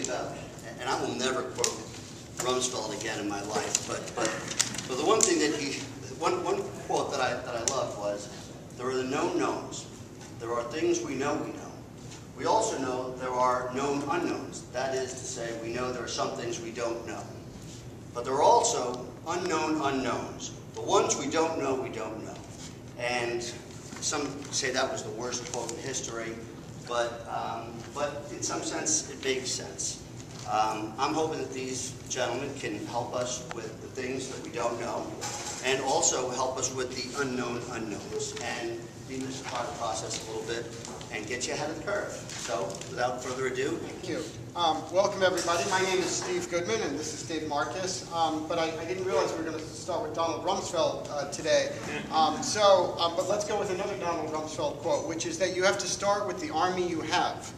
about, and I will never quote Rumsfeld again in my life, but the one thing that one quote that I loved was, there are the known knowns. There are things we know we know. We also know there are known unknowns. That is to say, we know there are some things we don't know. But there are also unknown unknowns. The ones we don't know, we don't know. And some say that was the worst quote in history, but in some sense, it makes sense. I'm hoping that these gentlemen can help us with the things that we don't know, and also help us with the unknown unknowns, and demystify the process a little bit, and get you ahead of the curve. So, without further ado. Thank you. Welcome, everybody. My name is Steve Goodman, and this is Dave Marcus. But I didn't realize we were going to start with Donald Rumsfeld today. But let's go with another Donald Rumsfeld quote, which is that you have to start with the army you have.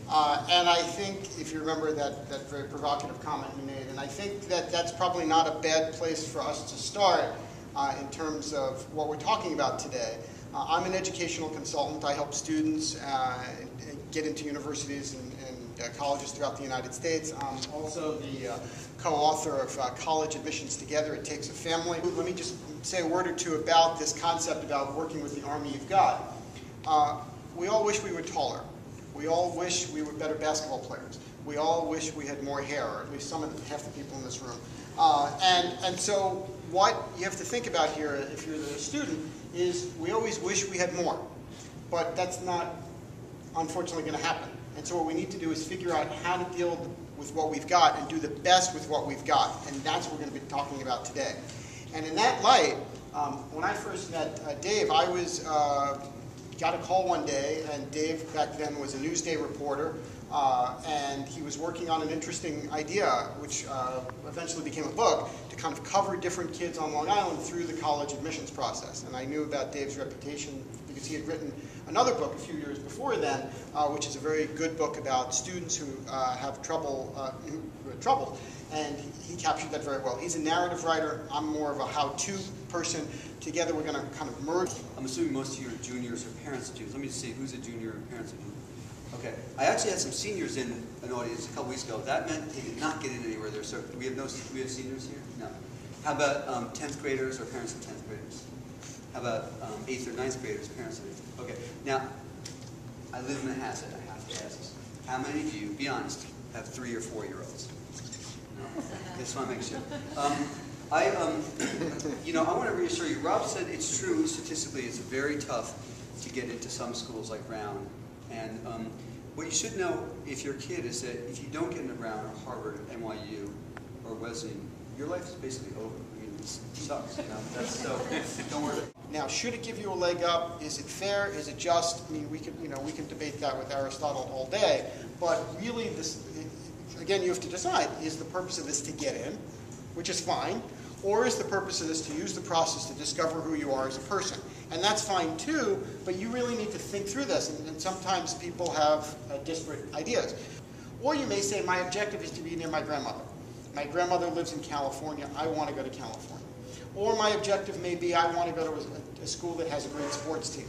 And I think, if you remember that very provocative comment you made, and I think that that's probably not a bad place for us to start in terms of what we're talking about today. I'm an educational consultant. I help students get into universities and colleges throughout the United States. I'm also the co-author of College Admissions Together, It Takes a Family. Let me just say a word or two about this concept about working with the army you've got. We all wish we were taller. We all wish we were better basketball players. We all wish we had more hair, or at least half the people in this room. And so what you have to think about here, if you're the student, is we always wish we had more. But that's not, unfortunately, going to happen. And so what we need to do is figure out how to deal with what we've got and do the best with what we've got. And that's what we're going to be talking about today. And in that light, when I first met Dave, I got a call one day, and Dave back then was a Newsday reporter, and he was working on an interesting idea, which eventually became a book, to kind of cover different kids on Long Island through the college admissions process. And I knew about Dave's reputation because he had written another book a few years before then, which is a very good book about students who have trouble, and he captured that very well. He's a narrative writer. I'm more of a how-to person. Together we're going to kind of merge. I'm assuming most of you are juniors or parents of juniors. Let me just see who's a junior or parents of juniors. Okay, I actually had some seniors in an audience a couple weeks ago. That meant they did not get in anywhere there. So we have seniors here? No. How about 10th graders or parents of 10th graders? How about 8th or 9th graders, parents of 8th? Okay, now, I live in Manhasset. I have to ask this. How many of you, be honest, have 3 or 4-year-olds? No? I just want to make sure. I want to reassure you. Rob said it's true, statistically, it's very tough to get into some schools like Brown. And what you should know if you're a kid is that if you don't get into Brown or Harvard, NYU, or Wesleyan, your life is basically over. I mean, it sucks. So don't worry. Now, should it give you a leg up? Is it fair? Is it just? I mean, we can debate that with Aristotle all day. But really, again, you have to decide: is the purpose of this to get in, which is fine, or is the purpose of this to use the process to discover who you are as a person? And that's fine too, but you really need to think through this, and sometimes people have disparate ideas. Or you may say, my objective is to be near my grandmother. My grandmother lives in California, I want to go to California. Or my objective may be, I want to go to a school that has a great sports team.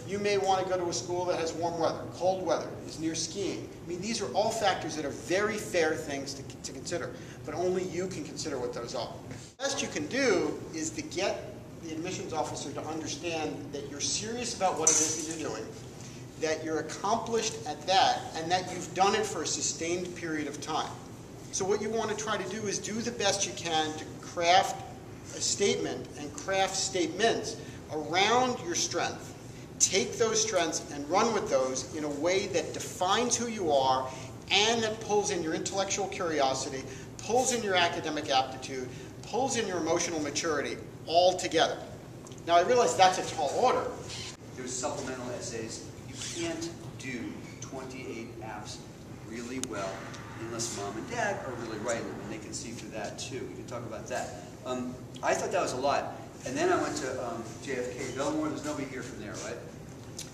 You may want to go to a school that has warm weather, cold weather, is near skiing. I mean, these are all factors that are very fair things to consider, but only you can consider what those are. The best you can do is to get the admissions officer to understand that you're serious about what it is that you're doing, that you're accomplished at that, and that you've done it for a sustained period of time. So what you want to try to do is do the best you can to craft a statement and craft statements around your strength. Take those strengths and run with those in a way that defines who you are and that pulls in your intellectual curiosity, pulls in your academic aptitude, pulls in your emotional maturity all together. Now, I realize that's a tall order. There's supplemental essays. You can't do 28 apps really well unless mom and dad are really writing them, and they can see through that too. We can talk about that. I thought that was a lot. And then I went to JFK, Belmore. There's nobody here from there, right?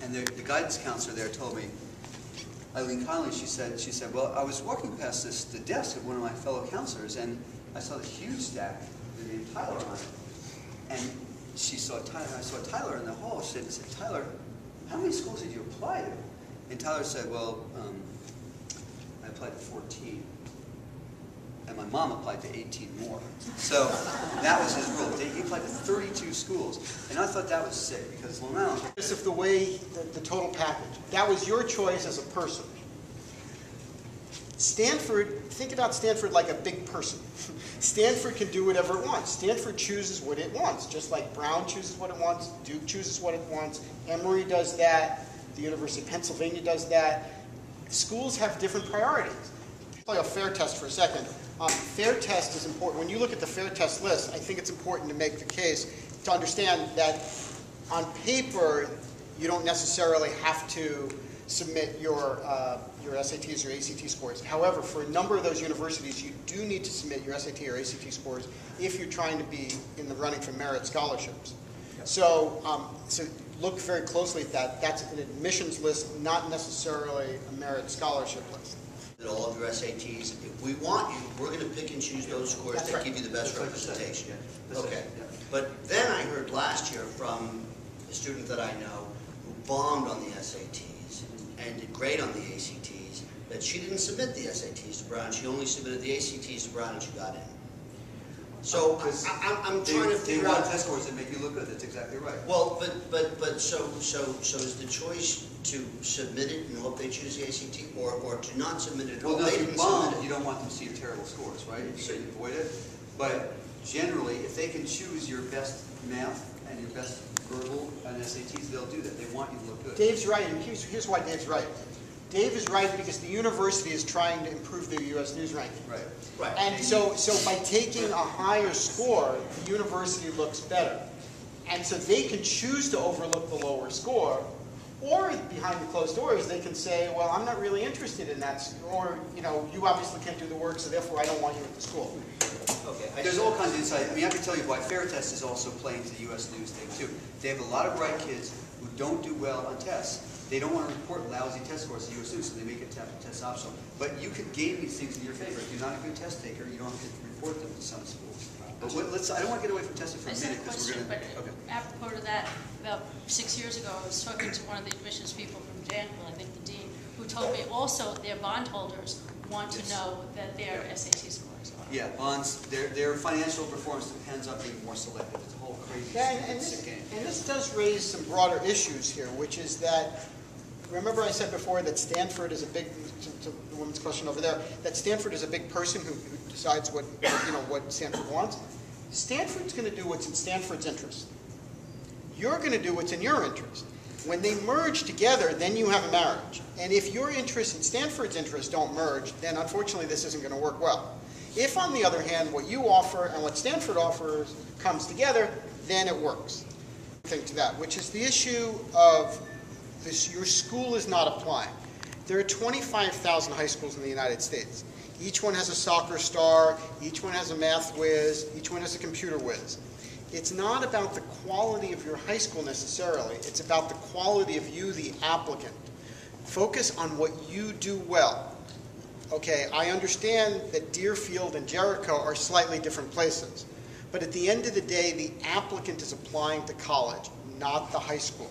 And the guidance counselor there told me, Eileen Connolly, she said, well, I was walking past the desk of one of my fellow counselors, and I saw the huge stack with the name Tyler on it. And I saw Tyler in the hall. She said, Tyler, how many schools did you apply to? And Tyler said, well, I applied to 14. and my mom applied to 18 more. So that was his rule. He applied to 32 schools, and I thought that was sick because Long Island. Of the way, the total package. That was your choice as a person. Stanford, think about Stanford like a big person. Stanford can do whatever it wants. Stanford chooses what it wants, just like Brown chooses what it wants, Duke chooses what it wants, Emory does that, the University of Pennsylvania does that. Schools have different priorities. Play a fair test for a second. Fair test is important. When you look at the fair test list, I think it's important to make the case to understand that on paper, you don't necessarily have to submit your SATs or ACT scores. However, for a number of those universities, you do need to submit your SAT or ACT scores if you're trying to be in the running for merit scholarships. So, so look very closely at that. That's an admissions list, not necessarily a merit scholarship list. All of your SATs, if we want you, we're going to pick and choose those scores That's that right. give you the best representation. Yeah. Okay. Yeah. But then I heard last year from a student that I know who bombed on the SATs and did great on the ACTs, that she didn't submit the SATs to Brown. She only submitted the ACTs to Brown and she got in. So I'm trying to figure out. They want test scores that make you look good. That's exactly right. Well, but so is the choice to submit it and hope they choose the ACT, or to not submit it? Well, no, they if you didn't bomb, submit it. you don't want them to see your terrible scores, right? So you avoid it. But generally, if they can choose your best math and your best verbal and SATs, they'll do that. They want you to look good. Dave's right, and here's why Dave's right. Dave is right because the university is trying to improve their U.S. News ranking. Right. Right. And so by taking a higher score, the university looks better. And so they can choose to overlook the lower score, or behind the closed doors, they can say, well, I'm not really interested in that, or, you know, you obviously can't do the work, so therefore I don't want you at the school. Okay. There's all kinds of insight. I mean, I can tell you why Fair Test is also playing to the U.S. News thing, too. They have a lot of bright kids who don't do well on tests. They don't want to report lousy test scores to U.S. News, so they make it test optional. But you could game these things in your favor. If you're not a good test taker, you don't have to report them to some schools. But I don't want to get away from testing for a minute because we're going to. Okay. Apropos to that, about 6 years ago, I was talking to one of the admissions people from Danville, I think the dean, who told me also their bondholders want to know that their SAT scores are. Yeah, bonds, their financial performance depends on being more selective. It's a whole crazy sick game. And this does raise some broader issues here, which is that, remember I said before that Stanford is a big, to the woman's question over there, that Stanford is a big person who decides what Stanford wants. Stanford's going to do what's in Stanford's interest. You're going to do what's in your interest. When they merge together, then you have a marriage. And if your interest and Stanford's interest don't merge, then unfortunately this isn't going to work well. If, on the other hand, what you offer and what Stanford offers comes together, then it works. Think to that, which is the issue of this: your school is not applying. There are 25,000 high schools in the United States. Each one has a soccer star, each one has a math whiz, each one has a computer whiz. It's not about the quality of your high school necessarily, it's about the quality of you, the applicant. Focus on what you do well. Okay, I understand that Deerfield and Jericho are slightly different places, but at the end of the day, the applicant is applying to college, not the high school.